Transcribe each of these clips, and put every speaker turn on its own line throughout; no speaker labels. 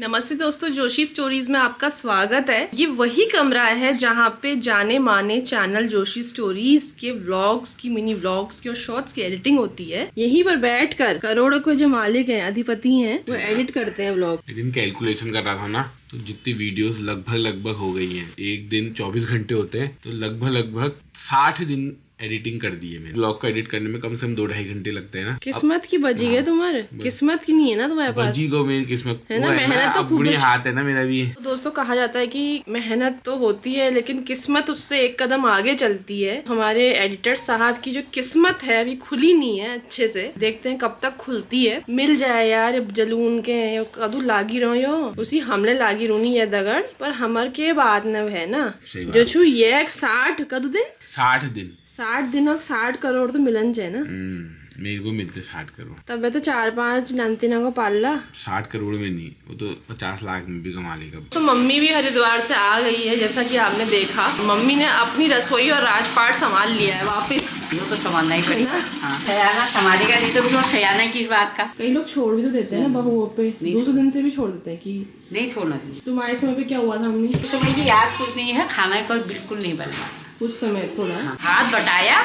नमस्ते दोस्तों, जोशी स्टोरीज में आपका स्वागत है। ये वही कमरा है जहाँ पे जाने माने चैनल जोशी स्टोरीज के व्लॉग्स की, मिनी व्लॉग्स की और शॉर्ट्स की एडिटिंग होती है। यहीं पर बैठकर करोड़ों के जो मालिक हैं, अधिपति हैं, वो एडिट करते हैं व्लॉग।
एक दिन कैलकुलेशन कर रहा था ना, तो जितनी वीडियोस लगभग हो गई हैं, एक दिन 24 घंटे होते हैं, तो लगभग 60 दिन एडिटिंग कर दी है मैंने। ब्लॉग को एडिट करने में कम से कम 2-2.5 घंटे लगते हैं ना।
किस्मत की बजी है तुम्हारे, किस्मत की नहीं है ना तुम्हारे पास।
बजी को मेरी किस्मत
है ना, मेहनत तो खूब
हाथ है ना मेरा भी।
तो दोस्तों कहा जाता है कि मेहनत तो होती है लेकिन किस्मत उससे एक कदम आगे चलती है। हमारे एडिटर साहब की जो किस्मत है अभी खुली नहीं है अच्छे से, देखते हैं कब तक खुलती है। मिल जाए यार जलून के कदू लागी रहो उसी हमले लागी रूनी ये दगड़ पर हमर के बात न है ना। जो छू ये 60 कदू दिन 60 दिन और 60 करोड़ तो मिलन चाहिए ना।
मेरे को मिलते 60 करोड़,
तब तो 4-5 नंतिना को पाला।
60 करोड़ में नहीं, वो तो 50 लाख में भी कमा लेगा।
तो मम्मी भी हरिद्वार से आ गई है, जैसा कि आपने देखा। मम्मी ने अपनी रसोई और राजपाट संभाल लिया है वापस।
वो तो संभालना ही पड़ेगा। सयाना संभालेगा नहीं तो भी सयाना किस बात का।
कई लोग छोड़ भी तो देते हैं ना बहुओं पे, दूसरे दिन से भी छोड़ देते हैं कि
नहीं छोड़ना चाहिए।
तुम्हारे समय पे क्या हुआ था? हमने
उस समय की याद कुछ नहीं है, खाना को बिल्कुल नहीं बनाया।
उस समय थोड़ा
हाथ बटाया,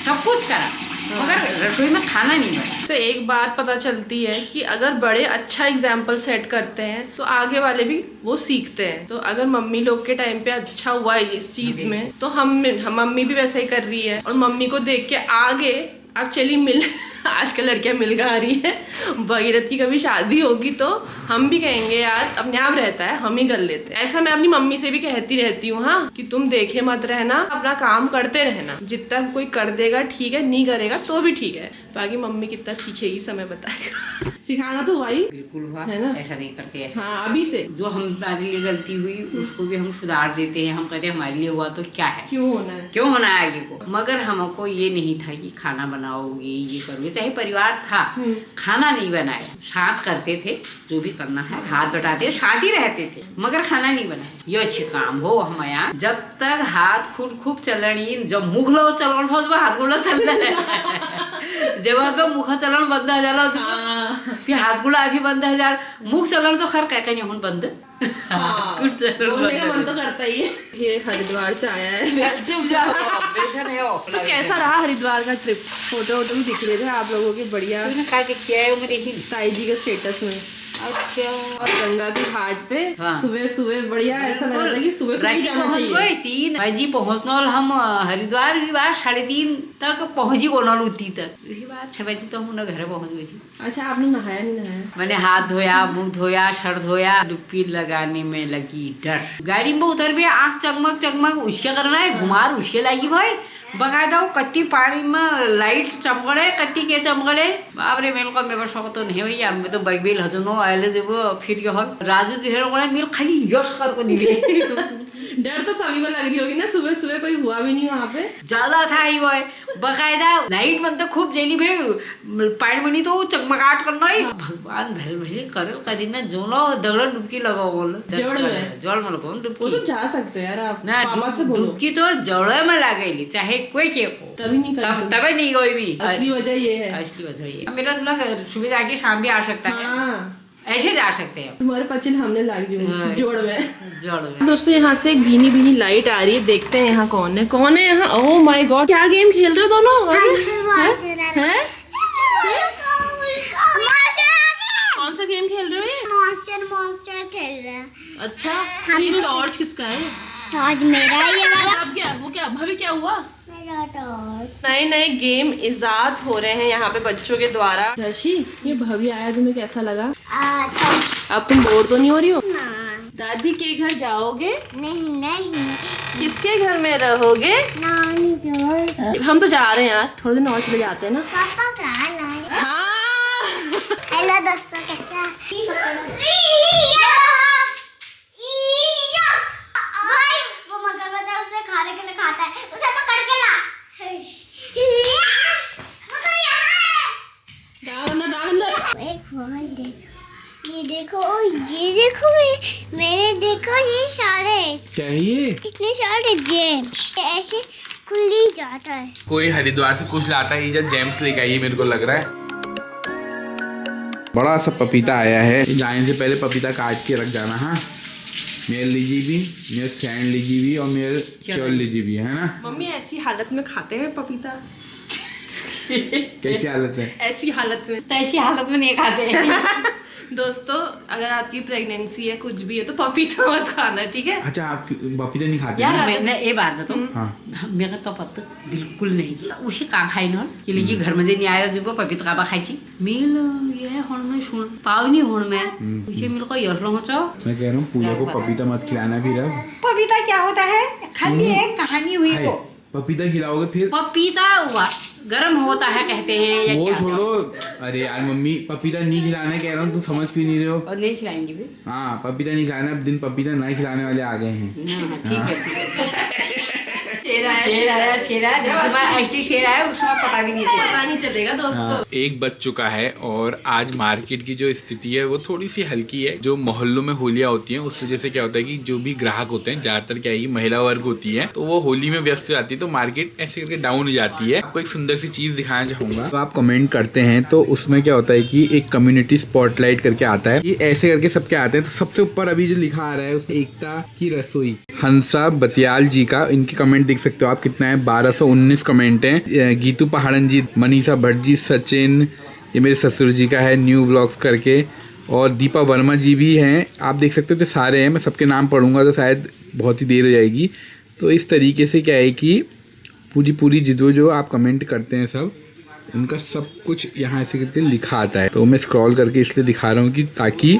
सब कुछ करा, मगर रसोई में खाना नहीं बना।
से एक बात पता चलती है कि अगर बड़े अच्छा एग्जाम्पल सेट करते हैं तो आगे वाले भी वो सीखते हैं। तो अगर मम्मी लोग के टाइम पे अच्छा हुआ इस चीज में, तो हम मम्मी भी वैसा ही कर रही है। और मम्मी को देख के आगे अब चली मिल आजकल लड़कियां मिल गा रही है। भगीरथ की कभी शादी होगी तो हम भी कहेंगे यार अपने आप रहता है, हम ही कर लेते हैं। ऐसा मैं अपनी मम्मी से भी कहती रहती हूँ, हाँ, कि तुम देखे मत रहना, अपना काम करते रहना। जितना कोई कर देगा ठीक है, नहीं करेगा तो भी ठीक है, बाकी मम्मी कितना सीखेगी समय बताएगा। सिखाना तो भाई
बिल्कुल हुआ
है ना,
ऐसा नहीं करते ऐसा।
हाँ, अभी से
जो हमारे लिए गलती हुई उसको भी हम सुधार देते हैं। हम कहते हैं हमारे लिए हुआ तो क्या है,
क्यों होना है
आगे को। मगर हमको ये नहीं था कि खाना बनाओगे, ये करोगे। चाहे परिवार था, खाना नहीं बनाया, साथ करते थे, जो भी करना है हाथ बटाते, साथ ही रहते थे, मगर खाना नहीं बनाया। ये अच्छे काम हो हम यहाँ जब तक हाथ खूब चलनी, जब मुख लो चलन सो हाथ गोला चल जेव्हा मुख चलन बंद झालं ते हात गुला अभी बंद हजार, मुख चलन तो खर काय नहीं होऊन बंद।
बोलने का मन तो करता ही है। ये हरिद्वार से आया है। तो कैसा रहा हरिद्वार का ट्रिप? फोटो भी दिख रहे थे आप लोगों के बढ़िया, ताई जी के स्टेटस में। अच्छा, और गंगा की घाट पे सुबह बढ़िया, ऐसा लग रहा था कि सुबह जाना चाहिए।
3 बजे पहुँचना, हम हरिद्वार की बात 3:30 तक पहुँची गोनल उठी तक। उसके बाद 6 बजे तो हम घर पहुँच गई थी।
अच्छा, आपने नहाया नहीं? नहाया
मैंने हाथ धोया, मुंह धोया, सर धोया। डुबकी लगाने में लगी डर। गाड़ी में उतर भी आँख चकमक उसके करना है, घुमार उसके लगी भाई। बकायदा कट्टी पानी में लाइट चमकड़े, कट्टी के चमकड़े। बाप रे, मेल को मेरे शौक तो नहीं भैया, मैं तो बैग बेल हजनो आयले जब फिर के हर राजू जो मिल खाली यश कर को नहीं।
डर तो सभी को लग रही होगी ना, सुबह कोई हुआ भी नहीं वहाँ पे।
ज्यादा था ही वो बकायदा लाइट मन तो खूब जली भाई, पानी मनी तो चकमकाट करना ही। भगवान भले करे कदी ना जोनो दगड़ डुबकी लगाओ बोल जड़ में लगाओ डुबकी।
वो तो जा सकते हैं यार आप
ना, डुबकी तो जड़ में लागेली चाहे कोई के को,
तभी नहीं
कोई भी।
असली वजह ये है,
असली वजह ये। मेरा तुला सुबह जाके शाम भी आ सकता है, ऐसे जा सकते हैं।
तुम्हारे पचिन हमने लाग जोड़ में। दोस्तों यहाँ से एक भीनी लाइट आ रही है, देखते हैं यहाँ कौन है यहाँ। ओह माय गॉड, क्या गेम खेल रहे हो दोनों? हैं? कौन सा गेम खेल रहे हो? ये
मॉन्स्टर खेल रहे हैं।
अच्छा, ये टॉर्च किसका है?
टॉर्च मेरा है ये वाला।
अब क्या वो क्या भाभी क्या हुआ?
मेरा टॉर्च।
नए गेम इजाद हो रहे हैं यहाँ पे बच्चों के द्वारा। दर्शी, ये भाभी आया, तुम्हें कैसा लगा?
अच्छा।
अब तुम बोर तो नहीं हो रही हो?
ना।
दादी के घर जाओगे?
नहीं।
किसके घर में रहोगे?
नानी के घर।
हम तो जा रहे हैं यार, थोड़े दिन और चले जाते हैं ना।
पापा कहाँ लाए?
हाँ।
हेलो दोस्तों, कैसा? वो मगरमच्छ उसे खाने के लिए खाता है, उसे पकड़ के ला। वो तो यहाँ है। ये देखो मेरे देखो ये सारे
चाहिए,
इतने सारे जेम्स ऐसे खुल ही जाता है।
कोई हरिद्वार से कुछ लाता है, ये जेम्स लेके आई है मेरे को लग रहा है। बड़ा सा पपीता आया है। जाने से पहले पपीता काट के रख जाना। हाँ, मेरे लीजिए भी, मेरे फ्रेंड लीजिए भी और मेरे चल लीजिए भी, है ना।
मम्मी ऐसी हालत में खाते हैं पपीता?
कैसी हालत है?
ऐसी हालत में।
तो ऐसी हालत में नहीं खाते हैं।
दोस्तों, अगर आपकी प्रेगनेंसी है, कुछ भी है, तो पपीता मत खाना, ठीक है?
अच्छा, आप पपीता नहीं खाते?
यार मैंने ये बात बताऊँ,
हाँ।
मेरा तो पत्ता बिल्कुल नहीं उसे का खाई ना कि लेकिन घर में नहीं आया जो पपीता काबा खाई मिल ये होड़ में सुन पाव नहीं होड़ में उसे मिल को यश लो हो।
मैं कह रहा हूँ पूजा को पपीता मत खिलाना फिर। अब
पपीता क्या होता है? खाली एक कहानी हुई वो।
पपीता खिलाओगे फिर?
पपीता हुआ गर्म होता है कहते हैं या
वो
क्या?
छोड़ो। अरे यार मम्मी, पपीता नहीं खिलाना कह रहा हूँ, तुम समझ क्यों नहीं रहे हो?
और नहीं खिलाएंगे भी।
हाँ, पपीता नहीं खाना। अब दिन पपीता नहीं खिलाने वाले आ गए हैं।
ठीक है। शेर आया जिसमें एसटी शेर आया उसमें पता भी नहीं चला।
पता नहीं चलेगा दोस्तों।
एक बज चुका है और आज मार्केट की जो स्थिति है वो थोड़ी सी हल्की है। जो मोहल्लों में होलियां होती हैं उस वजह से क्या होता है कि जो भी ग्राहक होते हैं, ज्यादातर क्या है, महिला वर्ग होती है, तो वो होली में व्यस्त हो जाती है, तो मार्केट ऐसे करके डाउन हो जाती है। आपको एक सुंदर सी चीज दिखाना चाहूंगा। तो आप कमेंट करते हैं तो उसमें क्या होता है कि एक कम्युनिटी स्पॉटलाइट करके आता है। ये ऐसे करके सबके आते हैं। तो सबसे ऊपर अभी जो लिखा आ रहा है उसमें एकता की रसोई, हंसा बतियाल जी का, इनके कमेंट देख सकते हो आप कितना है, 1219 कमेंट हैं। गीतू पहाड़न जी, मनीषा भट्ट जी, सचिन, ये मेरे ससुर जी का है, न्यू ब्लॉग्स करके, और दीपा वर्मा जी भी हैं। आप देख सकते हो तो सारे हैं। मैं सबके नाम पढ़ूंगा तो शायद बहुत ही देर हो जाएगी। तो इस तरीके से क्या है कि पूरी जो आप कमेंट करते हैं सब, उनका सब कुछ यहाँ ऐसे करके लिखा आता है। तो मैं स्क्रॉल करके इसलिए दिखा रहा हूँ कि ताकि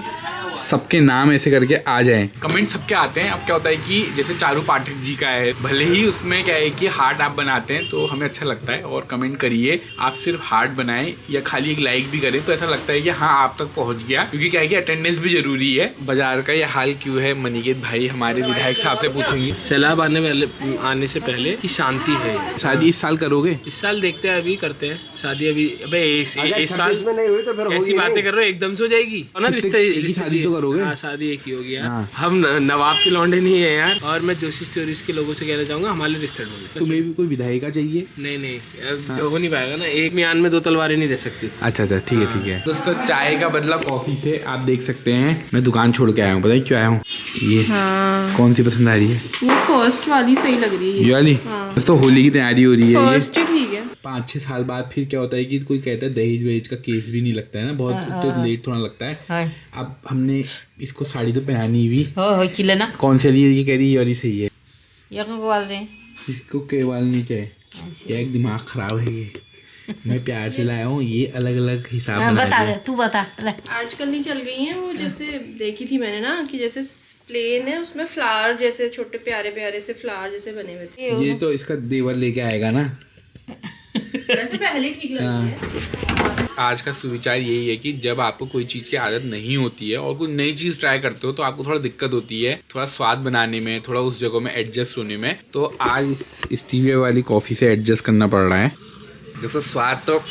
सबके नाम ऐसे करके आ जाएं। कमेंट सबके आते हैं। अब क्या होता है कि जैसे चारू पाठक जी का है, भले ही उसमें क्या है कि हार्ट आप बनाते हैं तो हमें अच्छा लगता है और कमेंट करिए। आप सिर्फ हार्ट बनाएं या खाली एक लाइक भी करें तो ऐसा लगता है कि हाँ आप तक पहुंच गया, क्योंकि क्या है कि अटेंडेंस भी जरूरी है। बाजार का ये हाल क्यों है, मनीकेत भाई हमारे विधायक साहब से पूछेंगे।
सैलाब आने से पहले की शांति है।
शादी इस साल करोगे?
इस साल देखते हैं, अभी करते हैं शादी। अभी अबे इस साल
में नहीं हुई तो फिर
ऐसी बातें कर रहे हो, एकदम से हो जाएगी। और ना रिश्ते
करोगे?
हाँ, शादी एक ही होगी यार।
हाँ।
हम नवाब के लौंडे नहीं है यार। और मैं जोशी स्टोरीज के लोगों से कहना चाहूंगा हमारे रिश्ते ढूंढे।
तुम्हें भी कोई विधायिका चाहिए?
नहीं यार, हो नहीं पाएगा ना, एक म्यान में दो तलवारें नहीं दे सकती।
अच्छा ठीक है। दोस्तों, चाय का बदला कॉफी से आप देख सकते हैं। मैं दुकान छोड़ के आया हूँ, बताइए क्यों आया हूँ। ये कौन सी पसंद आ रही है?
वो फर्स्ट वाली सही लग रही है।
ये वाली? दोस्तों, होली की तैयारी हो रही है।
फर्स्ट ही ठीक है।
5-6 साल बाद फिर क्या होता है कि कोई कहता है दहेज वहेज का केस भी नहीं लगता है ना, बहुत तो लेट थोड़ा लगता है। अब हमने इसको साड़ी तो पहनानी भी।
हो ना
कौन सी वाली? ये कह रही है वाली सही है। इसको केवल नहीं चाहिए, ये एक दिमाग खराब है ये। मैं प्यार से लाया हूँ, ये अलग अलग हिसाब
बता दे, तू बता।
आजकल नहीं चल गई हैं वो, जैसे देखी थी मैंने ना कि जैसे प्लेन है, उसमें फ्लावर जैसे छोटे प्यारे से फ्लावर जैसे बने हुए थे।
ये तो इसका देवर लेके आएगा ना।
वैसे पहले ठीक लगी है।
आज का सुविचार यही है कि जब आपको कोई चीज़ की आदत नहीं होती है और कोई नई चीज़ ट्राई करते हो तो आपको थोड़ा दिक्कत होती है, थोड़ा स्वाद बनाने में, थोड़ा उस जगह में एडजस्ट होने में। तो आज इस स्टीविया वाली कॉफ़ी से एडजस्ट करना पड़ रहा है। दोस्तों, स्वाद तो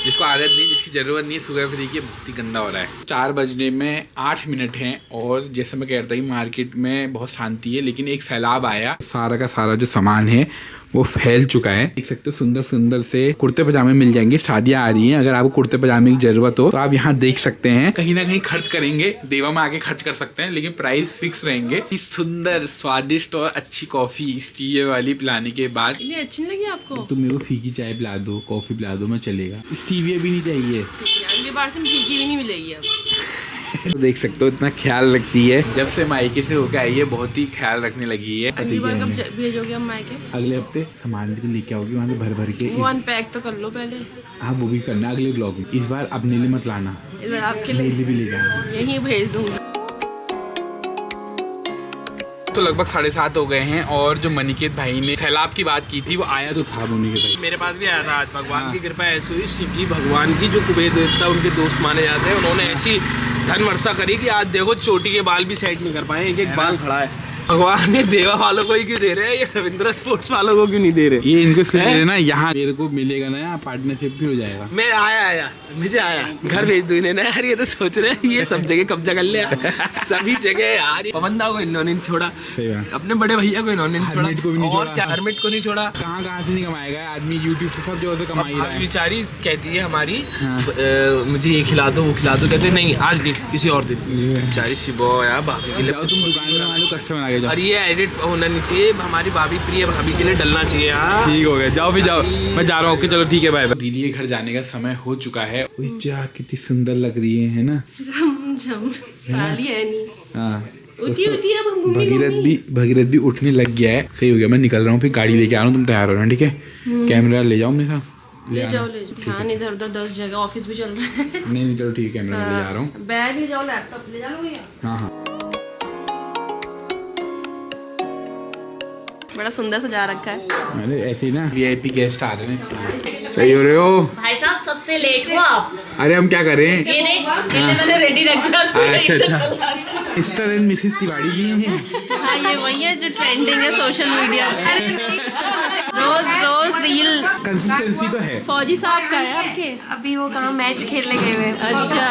जिसको आदत नहीं, जिसकी ज़रूरत नहीं है शुगर फ्री की, बहुत ही गंदा हो रहा है। 4 बजने में 8 मिनट हैं और जैसे मैं कहता हूँ मार्केट में बहुत शांति है, लेकिन एक सैलाब आया। सारा का सारा जो सामान है वो फैल चुका है। देख सकते हो सुंदर से कुर्ते पजामे मिल जाएंगे। शादियां आ रही हैं, अगर आपको कुर्ते पजामे की जरूरत हो तो आप यहाँ देख सकते हैं। कहीं ना कहीं खर्च करेंगे, देवा में आके खर्च कर सकते हैं, लेकिन प्राइस फिक्स रहेंगे। इस सुंदर, स्वादिष्ट और अच्छी कॉफी स्टीविया वाली पिलाने के बाद,
ये अच्छी नहीं लगी आपको?
तुम मेरे को फीकी चाय पिला दो, कॉफी पिला दो, मैं चलेगा। स्टीविया भी नहीं चाहिए,
अगली बार से फीकी भी नहीं मिलेगी अब।
तो देख सकते हो इतना ख्याल रखती है। जब से मायके से होकर आई है बहुत ही ख्याल रखने लगी है।
अगली बार कब भेजोगे हम मायके?
अगले हफ्ते सामान भी लेके आओगी वहाँ से भर के।
वो अनपैक तो कर लो पहले।
हाँ, वो भी करना अगले ब्लॉग में। इस बार अपने लिए मत लाना,
इस बार आपके
मेरे लिए
लिए
भी ले जाना।
यहीं भेज दूंगी।
तो लगभग 7:30 हो गए हैं और जो मनीकेत भाई ने सैलाब की बात की थी वो आया तो था मनीकेत भाई।
मेरे पास भी आया था आज। भगवान की कृपा ऐसी हुई, शिव जी भगवान की जो कुबेर देवता उनके दोस्त माने जाते हैं, उन्होंने ऐसी धन वर्षा करी कि आज देखो चोटी के बाल भी सेट नहीं कर पाए, एक बाल खड़ा है। भगवान ये देवा वालों को ही क्यों दे रहे हैं, ये रविंद्र स्पोर्ट्स वालों को क्यों नहीं दे रहे?
ये इनको इसलिए ना, यहाँ मेरे को मिलेगा ना, यहाँ पार्टनरशिप भी हो जाएगा।
मैं आया मुझे आया घर भेज दो इन्हें ना यार। ये तो सोच रहे हैं ये सब जगह कब्जा कर ले यार। सभी जगह यार। पवनदा को इन्होंने नहीं छोड़ा, अपने बड़े भैया को इन्होंने नहीं छोड़ा,
हरमिट को भी नहीं छोड़ा।
हरमिट को नहीं छोड़ा।
कहाँ से नहीं कमाएगा आदमी, यूट्यूब से सब जगह से कमाई रहा है।
बेचारी कहती है हमारी मुझे ये खिला दो वो खिला दो, कहते नहीं आज नहीं किसी और दिन। बेचारी शिबो यार भाभी के लिए।
तुम दुकान में वालों कस्टमर आ गए
और ये एडिट होना नहीं चाहिए, हमारी भाभी प्रिय भाभी के लिए डलना चाहिए यार।
ठीक हो गया, जाओ भी जाओ, मैं जा रहा हूँ। ओके चलो ठीक है, बाय बाय। दीदी के घर जाने का समय हो चुका है। जा कितनी सुंदर लग रही है ना,
झम झम साली है नहीं।
हाँ
उठी अब हम घूमेंगे।
भगीरथ भी उठने लग गया है। सही हो गया, मैं निकल रहा हूँ, फिर गाड़ी लेके आ रहा हूँ, तुम तैयार हो रहा ठीक है? कैमरा ले जाओ मेरे साथ।
ले जाओ ध्यान इधर उधर 10 जगह, ऑफिस भी चल रहा है।
नहीं चलो ठीक है, कैमरा ले जा रहा हूँ।
बैग ले जाओ, लैपटॉप ले जाओ भैया।
हाँ
बड़ा सुंदर सजा रखा है।
अरे ऐसे ही ना VIP गेस्ट आ रहे हैं। सही हो रहे हो
भाई साहब, सबसे लेट हो आप।
अरे हम क्या कर रहे हैं?
ये नहीं मैंने रेडी रख दिया।
अच्छा mister and Mrs Tiwari ji हैं।
हाँ ये वही है जो ट्रेंडिंग है सोशल मीडिया। रोज रील।
कंसिस्टेंसी तो है।
फौजी साहब का है आपके?
अभी वो कहाँ मैच खेलने गए हुए हैं।
अच्छा,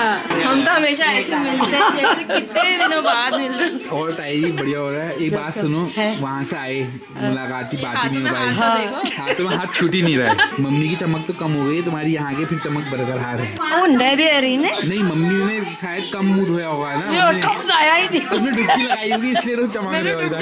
हम तो हमेशा ऐसे मिलते हैं जैसे कितने दिनों बाद मिल रहे हैं।
और ताई जी बढ़िया हो रहा है। एक बात सुनो, वहाँ से आए मुलाकात की बात ही नहीं हो पाई। हाथों में हाथ छूट ही नहीं रहा है। मम्मी की चमक तो कम हो गई, तुम्हारी यहाँ के फिर चमक बरकरार है। नहीं मम्मी ने शायद कम मूड होया होगा ना, उसने डुबकी लगाई होगी इसलिए तो चमक रहे हो इधर।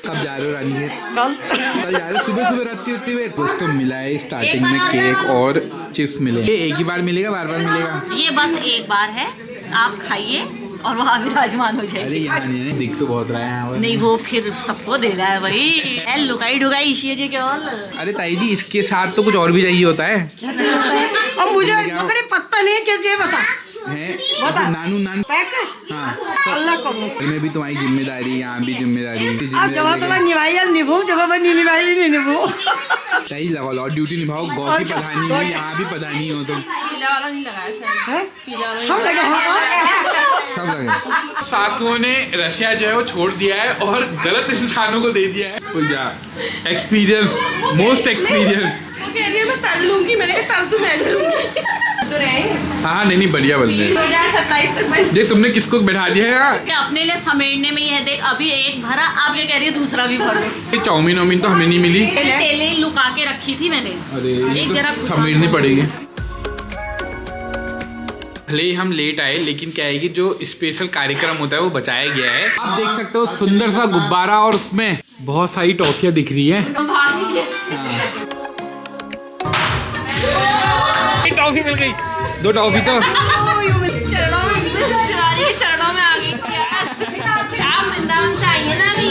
कब जा रहे हो रानी के? कल जा रहे हो सुबह सुबह रखती होती हुए। दोस्तों मिला है स्टार्टिंग में केक और चिप्स मिले। ये एक ही बार मिलेगा, बार बार मिलेगा?
ये बस एक बार है, आप खाइए और वहाँ विराजमान हो जाएगी।
अरे यहाँ नहीं है, दिख तो बहुत रहा है यहाँ पर।
नहीं वो फिर सबको दे रहा है भाई। लुकाई ढुकाई इसी जी के और।
अरे ताई जी इसके साथ तो कुछ और भी चाहिए होता है।
अब मुझे पता नहीं है कैसे बता
है नानू नान। हाँ
अल्लाह को
में भी तुम्हारी जिम्मेदारी, यहाँ भी जिम्मेदारी।
अब जब तक निभाई निभो, जब नहीं निभाई नहीं निभो।
ताई लगाओ और ड्यूटी निभाओ। गौ की प्रधानी हो, यहाँ भी प्रधानी हो तुम।
पीला वाला नहीं लगाया सर।
सब लगे
सब लगे। सासुओं ने रशिया जो है वो छोड़ दिया है और गलत इंसानों को दे दिया है। Experience, most experience.
वो कह रही है मैं तल लूंगी, मैंने कहा तल तो मैं भी लूंगी। तो रहे
हाँ नहीं बढ़िया बन रहे।
2027 तक मैं
देख तुमने किसको बैठा दिया है?
क्या अपने लिए समेटने में ये देख, अभी एक भरा, आप ये कह रही है दूसरा भी भर दो।
ये चाउमीन वाउमीन तो हमें नहीं मिली।
तेले लुका के रखी थी मैंने।
अरे
एक जरा
तो समेटनी पड़ेगी। भले ही हम लेट आए लेकिन क्या है कि जो स्पेशल कार्यक्रम होता है वो बचाया गया है। आप देख सकते हो सुंदर सा गुब्बारा और उसमें बहुत सारी टॉफियाँ दिख रही है। टॉफी मिल गई, 2 टॉफी तो
चरणों में चरणों में आ गई। आप वृंदावन से आई है ना अभी,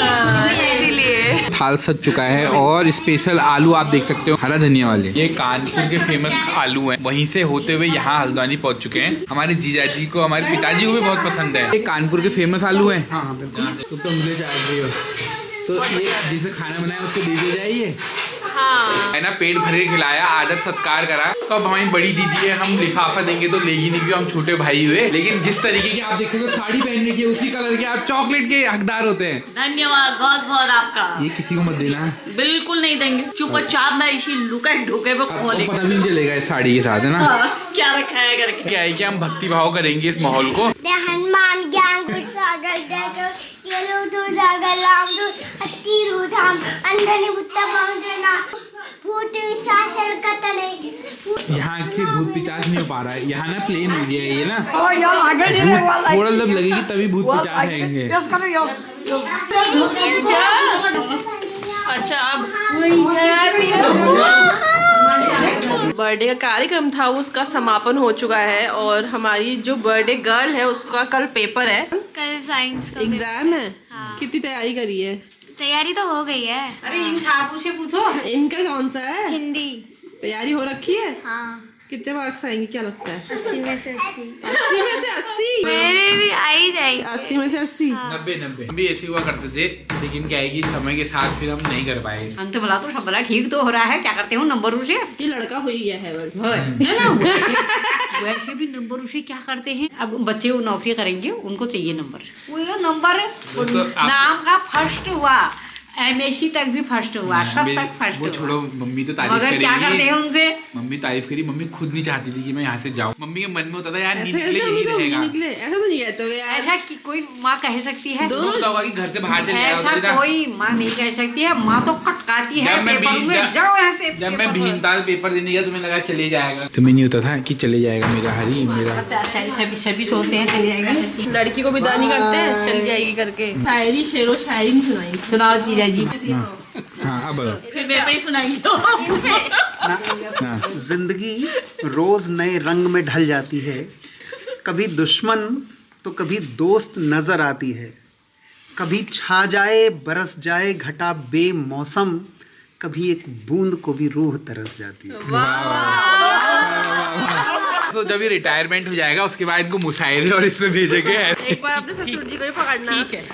इसीलिए।
थाल सज चुका है और स्पेशल आलू आप देख सकते हो, हरा धनिया वाले। ये कानपुर के फेमस आलू हैं। वहीं से होते हुए यहाँ हल्द्वानी पहुँच चुके हैं। हमारे जीजाजी को, हमारे पिताजी को भी बहुत पसंद है। ये कानपुर के फेमस आलू हैं। हाँ बिल्कुल। तो मुझे चाहिए तो ये जिसे खाना बनाया उसको दे दिया जाइए।
हाँ
है ना, पेट भर के खिलाया, आदर सत्कार करा। तो अब हमारी बड़ी दीदी है, हम लिफाफा देंगे तो लेगी नहीं, क्योंकि हम छोटे भाई हुए। लेकिन जिस तरीके की आप देख सकते हो साड़ी पहनने की, उसी कलर के आप चॉकलेट के हकदार होते हैं।
धन्यवाद बहुत बहुत आपका।
ये किसी को मत देना।
बिल्कुल नहीं देंगे, चुपचाप मैं इसी लुका ढुके में
आपको पता भी नहीं चलेगा इस साड़ी के साथ, है ना?
क्या रखा है करके।
क्या है कि हम भक्ति भाव करेंगे इस माहौल को।
हनुमान ज्ञान गुण सागर जय येलो दूर जागर राम दूर अति रूधाम अंधनी बुत्ता पावना भूत विशाल कतने।
यहाँ के भूत पिचास नहीं हो पा रहा है। यहाँ ना प्लेन हो गया है ये ना,
आगे नहीं रहे वाला
थोड़ा जब लगेगी तभी भूत पिचास आएंगे।
यस करो यस।
अच्छा अब बर्थडे का कार्यक्रम था उसका समापन हो चुका है और हमारी जो बर्थडे गर्ल है उसका कल पेपर है,
कल साइंस का
एग्जाम है।
हाँ।
कितनी तैयारी करी है?
तैयारी तो हो गई है।
अरे इन छापू से पूछो
इनका कौन सा है?
हिंदी।
तैयारी हो रखी है?
हाँ।
कितने मार्क्स आएंगे क्या लगता है?
80 में से 80।
80 में से 80?
मेरे भी आई जाएगी।
80 में से 80?
90 भी ऐसे हुआ करते थे, लेकिन क्या है कि समय के साथ फिर हम नहीं कर पाए।
अंत भला तो सब भला ठीक तो हो रहा है, क्या करते हो नंबर उसे।
ये लड़का हो ही गया है
वैसे भी नंबर उसे क्या करते हैं। अब बच्चे वो नौकरी करेंगे, उनको चाहिए नंबर। वो नंबर
तो आप-
नाम का फर्स्ट हुआ, MSc तक भी फर्स्ट हुआ, सब तक फर्स्ट
वो
हुआ।
छोड़ो, मम्मी तो तारीफ
मगर क्या करते हैं
करेगी।
उनसे,
मम्मी तारीफ करी, मम्मी खुद नहीं चाहती थी कि मैं यहाँ से जाऊँ। मम्मी के मन में होता था यार
ऐसे
निकले
कैसे
यही
हम
रहेगा।
निकले, ऐसा तो नहीं कहते हो यार।
ऐसा कि कोई माँ कह सकती है?
तो होता होगा कि घर से बाहर चले जाओ,
ऐसा
तो इधर-
कोई माँ नहीं कह सकती है। माँ तो कटकाती है
जब मैं
पेपर
भी-
में,
जब-
जाओ यहाँ से।
जब मैं
पेपर में।
भीमताल पेपर देने गया तुम्हें लगा चले जाएगा, तुम्हें नहीं होता था कि चले जाएगा मेरा हरी मेरा।
अच्छा, सभी सोचते हैं चली जाएगी।
लड़की को विदा नहीं करते हैं, चल जाएगी करके। शायरी शेरो शायरी नहीं सुनाई।
सुनाओ जीजा जी।
हाँ अब
फिर मैं भी सुनाएंगी तो।
जिंदगी रोज नए रंग में ढल जाती है, कभी दुश्मन तो कभी दोस्त नजर आती है, कभी छा जाए बरस जाए घटा बेमौसम, कभी एक बूंद को भी रूह तरस जाती है।
तो जब ये रिटायरमेंट हो जाएगा उसके बाद इनको मुशायरे और इसमें भेजेंगे।
एक बार अपने ससुर जी को ही पकड़ना। ठीक है,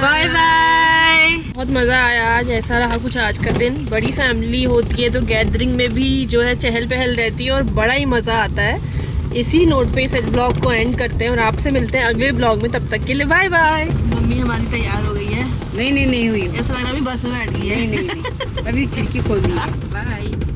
बाय बाय। बहुत मज़ा आया आज, ऐसा रहा कुछ आज का दिन। बड़ी फैमिली होती है तो गैदरिंग में भी जो है चहल पहल रहती है और बड़ा ही मज़ा आता है। इसी नोट पे इस ब्लॉग को एंड करते हैं और आपसे मिलते हैं अगले ब्लॉग में। तब तक के लिए बाय बाय। मम्मी हमारी तैयार हो गई है।
नहीं हुई,
ऐसा लग रहा है अभी बस में बैठ गई है।
नहीं, अभी खिड़की खोल दी है। बाय।